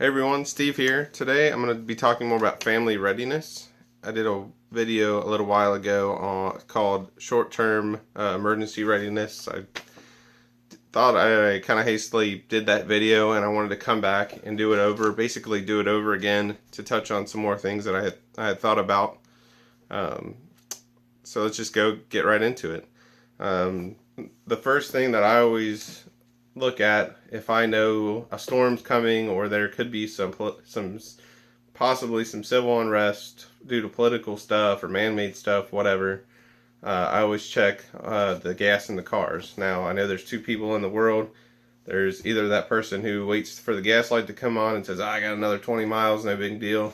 Hey everyone, Steve here. Today I'm going to be talking more about family readiness. I did a video a little while ago called Short-Term Emergency Readiness. I thought I kind of hastily did that video and I wanted to come back and do it over, basically do it over again to touch on some more things that I had thought about. So let's just get right into it. The first thing that I always look at if I know a storm's coming or there could be possibly some civil unrest due to political stuff or man-made stuff, whatever. I always check the gas in the cars. Now I know there's two people in the world. There's either that person who waits for the gas light to come on and says, I got another 20 miles, no big deal.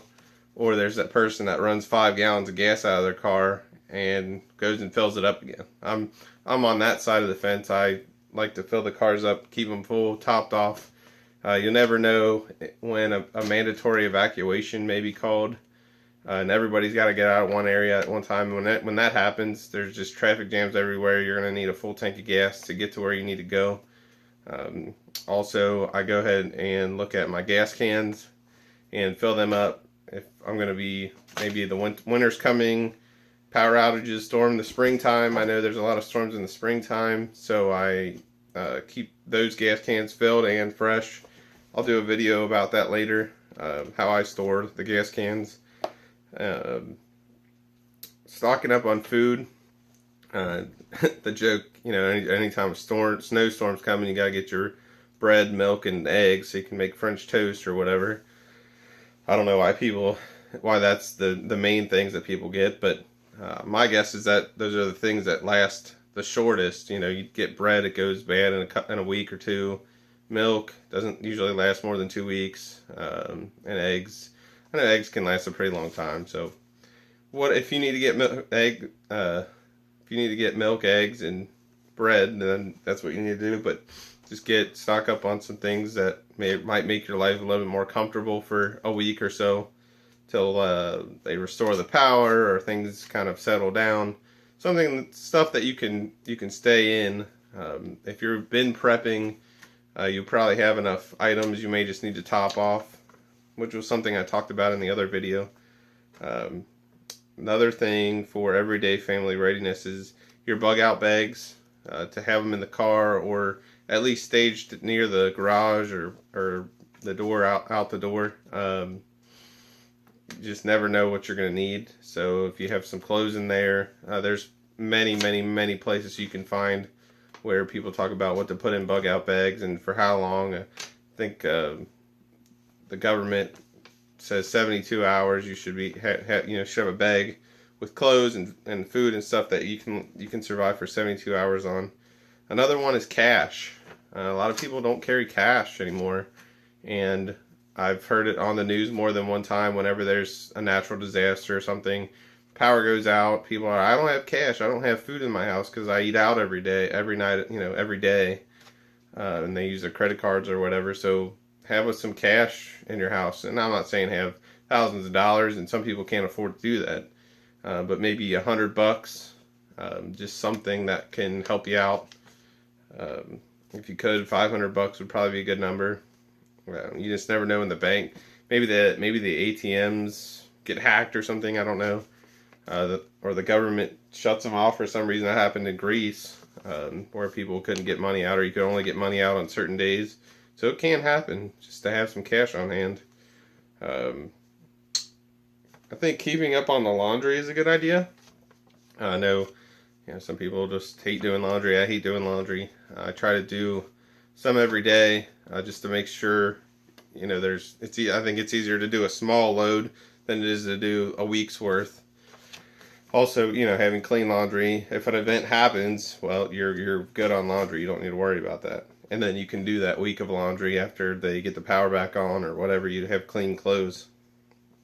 Or there's that person that runs 5 gallons of gas out of their car and goes and fills it up again. I'm on that side of the fence. I like to fill the cars up, keep them full, topped off. You'll never know when a mandatory evacuation may be called, and everybody's got to get out of one area at one time. When that happens, there's just traffic jams everywhere. You're going to need a full tank of gas to get to where you need to go. Also, I go ahead and look at my gas cans and fill them up. If I'm going to be, maybe the winter's coming, power outages, storm in the springtime. I know there's a lot of storms in the springtime, so I keep those gas cans filled and fresh. I'll do a video about that later, how I store the gas cans. Stocking up on food. The joke, anytime a snowstorm's coming, you gotta get your bread, milk, and eggs so you can make French toast or whatever. I don't know why that's the main things that people get, but my guess is that those are the things that last the shortest. You get bread, it goes bad in a week or two. Milk doesn't usually last more than 2 weeks. And eggs, I know eggs can last a pretty long time. So, what if you need to get milk, eggs, and bread? Then that's what you need to do. But just stock up on some things that might make your life a little bit more comfortable for a week or so, till they restore the power or things kind of settle down. Stuff that you can stay in. If you've been prepping, you probably have enough items. You may just need to top off, which was something I talked about in the other video. Another thing for everyday family readiness is your bug out bags, to have them in the car or at least staged near the garage or the door out the door. You just never know what you're going to need. So if you have some clothes in there, there's many places you can find where people talk about what to put in bug out bags and for how long. I think the government says 72 hours you should should have a bag with clothes and food and stuff that you can survive for 72 hours on. Another one is cash. A lot of people don't carry cash anymore, and I've heard it on the news more than one time. Whenever there's a natural disaster or something, power goes out, people are, I don't have cash, I don't have food in my house because I eat out every night, every day, and they use their credit cards or whatever. So have some cash in your house. And I'm not saying have thousands of dollars, and some people can't afford to do that, but maybe $100, just something that can help you out. If you could, $500 would probably be a good number. You just never know in the bank. Maybe the ATMs get hacked or something. I don't know. Or the government shuts them off for some reason. That happened in Greece, where people couldn't get money out, or you could only get money out on certain days. So it can happen, just to have some cash on hand. I think keeping up on the laundry is a good idea. I know, some people just hate doing laundry. I hate doing laundry. I try to do some every day, just to make sure, I think it's easier to do a small load than it is to do a week's worth. Also, having clean laundry, if an event happens, well, you're good on laundry. You don't need to worry about that. And then you can do that week of laundry after they get the power back on or whatever. You have clean clothes.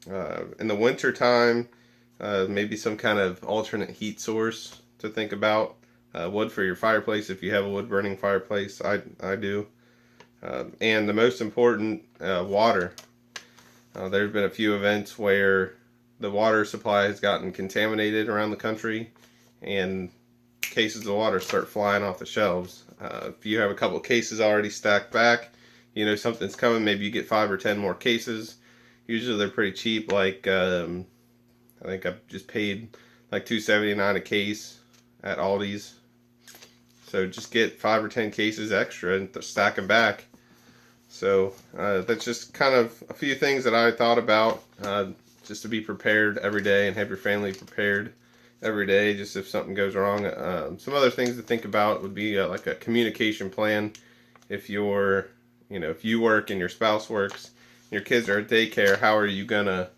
In the winter time, maybe some kind of alternate heat source to think about. Wood for your fireplace if you have a wood burning fireplace. I do. And the most important, water. There's been a few events where the water supply has gotten contaminated around the country, and cases of water start flying off the shelves. If you have a couple of cases already stacked back, you know something's coming, maybe you get 5 or 10 more cases. Usually they're pretty cheap. Like I think I just paid like $2.79 a case at Aldi's. So just get 5 or 10 cases extra and stack them back. So that's just kind of a few things that I thought about, just to be prepared every day and have your family prepared every day, just if something goes wrong. Some other things to think about would be like a communication plan. If you're, if you work and your spouse works, and your kids are at daycare, how are you gonna,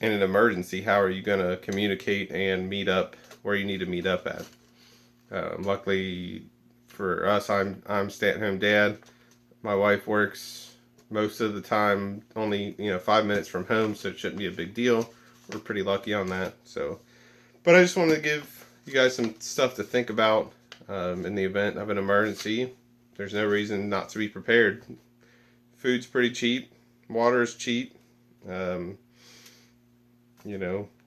in an emergency, how are you gonna communicate and meet up where you need to meet up at? Luckily for us, I'm stay-at-home dad. My wife works most of the time only 5 minutes from home, so it shouldn't be a big deal. We're pretty lucky on that. So, but I just wanted to give you guys some stuff to think about in the event of an emergency. There's no reason not to be prepared. Food's pretty cheap. Water's cheap.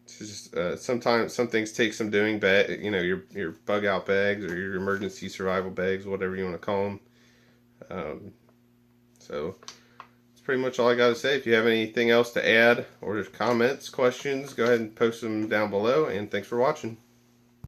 It's just sometimes some things take some doing. Your bug out bags or your emergency survival bags, whatever you want to call them. So that's pretty much all I got to say. If you have anything else to add or comments, questions, go ahead and post them down below. And thanks for watching.